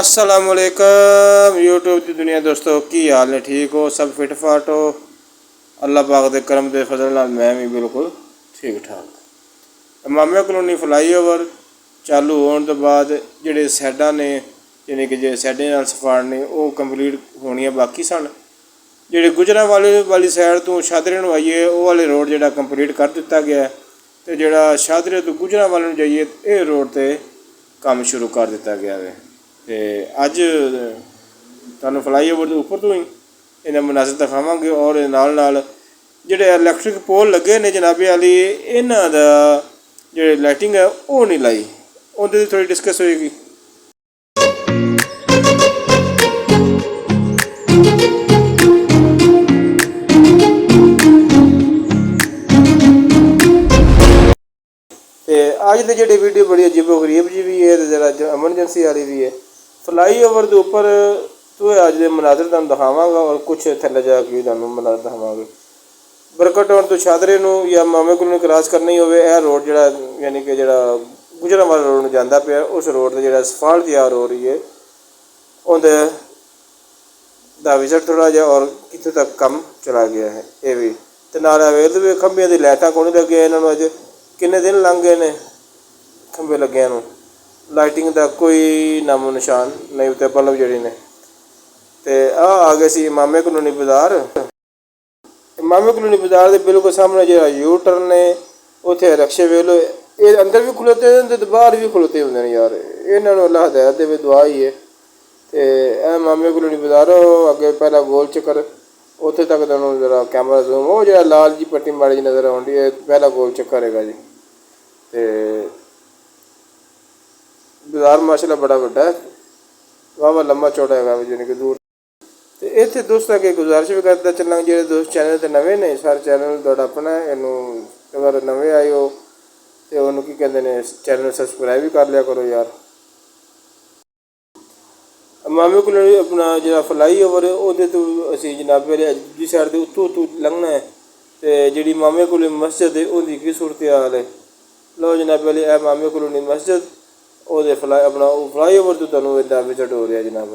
अस्सलामुअलैकुम यूट्यूब की दुनिया दोस्तों की हाल ने ठीक हो सब फिट फाट हो। अल्लाह पाक दे करम दे फजल नाल मैं भी बिल्कुल ठीक ठाक। इमामिया कलोनी फ्लाईओवर चालू होने तो बाद जिहड़े साइडां ने यानी कि जे साइडें नाल सफाड़ ने वो कंप्लीट होनियां बाकी सन। जिहड़े गुजरांवाले वाली साइड तो शादरे नूं आइए वो वाले रोड जिहड़ा कंप्लीट कर दिता गया तो जिहड़ा शादरे तो गुजरांवाले नूं जाइए ये रोड ते काम शुरू कर दिता गया है। तो अज तुहानूं फ्लाईओवर के उपर तो ही इन्हें मनाजर दिखावांगे और नाल जिहड़े इलैक्ट्रिक पोल लगे ने जनाबे वाली इन्हां दा जिहड़ी लाइटिंग है वो नहीं लाई उहदे थोड़ी डिस्कस होएगी। तो अज की जी वीडियो बड़ी अजीबो गरीब जी भी है तो जरा एमरजेंसी वाली भी है। फ्लाईओवर के उपर तो अज के मनाजर तुहानूं दिखावांगा और कुछ थल्ले जाके तुहानूं मनाजर दिखावांगे। बरकत होने तो शादरे नूं या मामे कलोनी क्रॉस करना ही होवे यह रोड जिहड़ा यानी कि जिहड़ा गुजरांवाला रोड नूं जांदा पिया उस रोड ते जिहड़ा असफाल्ट तैयार हो रही है उहदे दा विजट थोड़ा जिहा और कित्थे तक कम चला गया है ये भी ते नाल अवेल भी खंभियां दी लाइटां कोई नहीं लगियां इन्हां नूं अज किन्ने दिन लंघ गए ने खंभे लग्गियां नूं लाइटिंग का कोई नामो निशान नहीं उत्ते बल्ब जिहड़े ने। ते आ गए सी इमामे कलोनी बाज़ार। इमामे कलोनी बाज़ार के बिल्कुल सामने जो यू टर्न ने उत्थे रक्शे वेख लो ये अंदर भी खलोते होंदे ते बाहर भी खलोते होंदे ने यार इन्हां नूं अल्लाह हिदायत देवे दुआ ही है। तो यह इमामे कलोनी बाज़ार अगे पहला गोल चक्कर उत्थे तक तुहानूं जरा कैमरा जूम वो जो लाल जी पट्टी माड़ी जी नज़र आउंदी है पहला गोल चक्कर हैगा जी। तो बाज़ार माशाल्लाह बड़ा वड्डा है वाह लम्बा चौड़ा है यानी कि दूर। तो इत्थे दोस्तों अगे गुजारिश भी करता चलना जो दोस्त चैनल तो नवे ने सारे चैनल तुहाडा अपना इनू अगर नवे आए हो तो उन्होंने की कहते हैं चैनल सबसक्राइब भी कर लिया करो यार। मामे को अपना जो फ्लाईओवर है वो तो असी जनाबे वाले दूसरी साइड के उत्तों उत्तों लंघना है तो जी मामे को मस्जिद है उसकी की सूरत हाल है। लो जनाबे वाले है मामे कलोनी मस्जिद वो अपना फ्लाईओवर तो तुहानूं इदा विजिट हो रहा जनाब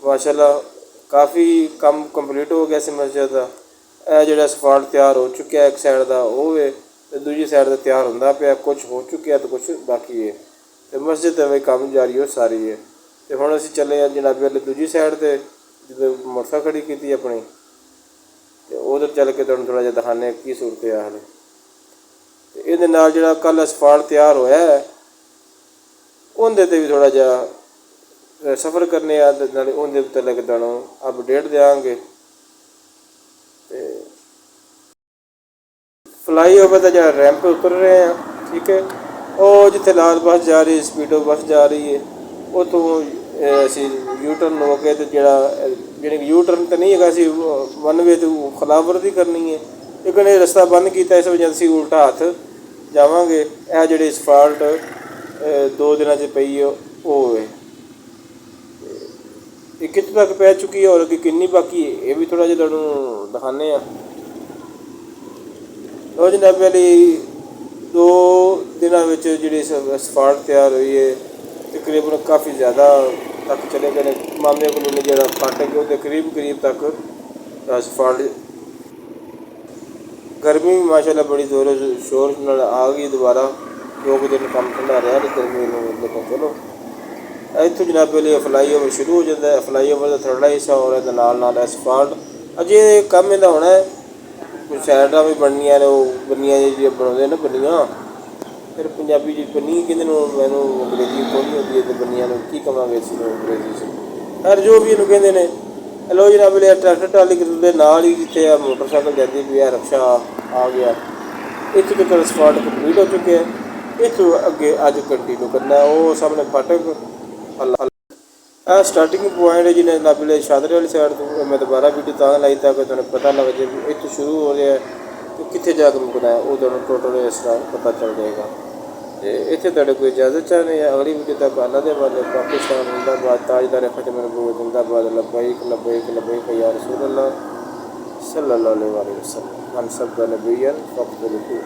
माशाल्लाह काफ़ी कम कंप्लीट हो गया सी मस्जिद का। यह जो असफाल्ट तैयार हो चुका एक साइड का वो है तो दूसरी साइड का तैयार होंदा पिया कुछ हो चुका तो कुछ बाकी है तो मस्जिद का भी काम जारी हो सारी है। तो हुण असीं चले जनाबे वाले दूसरी साइड से जो मोटरसाइकिल खड़ी की अपनी तो उधर चल के तुहानूं थोड़ा जिहा दिखाने की सूरत हाल है। तो ये जो कल असफाल्ट तैयार होया है उहदे ते भी थोड़ा जिहा सफ़र करने नाले उहदे उत्ते लगे तुहानूं अपडेट देंगे। तो फ्लाईओवर का जो रैंप उतर रहे हैं ठीक है और जिथे लाल बस जा रही स्पीडो बस जा रही है उतों असी यू टर्न हो के तो जी यू टर्न तो नहीं है असी वन वे तो खिलाफवर्जी करनी है लेकिन ये रस्ता बंद किया इस वजह से उल्टा हाथ जावांगे। यह जी असफाल्ट 2 दिनों से पई है वो है कितने तक पै चुकी है और अगे किन्नी बाकी है ये भी थोड़ा जिहा तुहानूं दिखाने। लो जनाबे वाली 2 दिनों में जी असफाल्ट तैयार हुई है तकरीबन काफ़ी ज़्यादा तक चले गए मामे कलोनी जो फाटक है करीब तक असफाल्ट। गर्मी भी माशाल्लाह बड़ी जोरों शोर नाल आ गई दोबारा 2 दिन काम ठंडा रहा गर्मी लेकिन चलो इतों जनाबे वाली फ्लाईओवर शुरू हो जाता है। फ्लाईओवर का थोड़ा हिस्सा और नाल असफाल्ट अजे काम इहदा होना है कुछ साइडां भी बननियां ने बनियां जी बनाते ना बनियां फिर पंजाबी जी बनी कहते मैनू अंग्रेजी कोई नहीं होती है तो बनियां की कहांगे इस अंग्रेजी से खैर जो भी इन्हूं कहते हैं। लो जनाब वाले ट्रैक्टर ट्राली के नाल ही जिथे मोटरसाइकिल जाती भी है रक्शा आ गया इतों तक असफाल्ट कंप्लीट हो चुके हैं। इतों अगे अज कंटिन्यू करना है वो सामने फाटक स्टार्टिंग पॉइंट है जिन्हें जनाब वाले शादरे वाली साइड तो मैं दोबारा वीडियो तां लाई ताकि तुहानूं पता लग जाए भी इतों शुरू हो रहा है तो कितने जाकर मुकना है वो तुहानूं टोटल इस तरह पता चल जाएगा। तो इतने तुहाडे कोई इजाज़त चाहते हैं अगली वीडियो तक अल्लाह दे वाले पाकिस्तान जिंदाबाद ताजदार खत्म नबूवत जिंदाबाद लब्बैक लब्बैक लब्बैक या रसूल अल्लाह सल्लल्लाहु अलैहि वसल्लम हम सब नबिय्यन फ़क़्तुलूहू।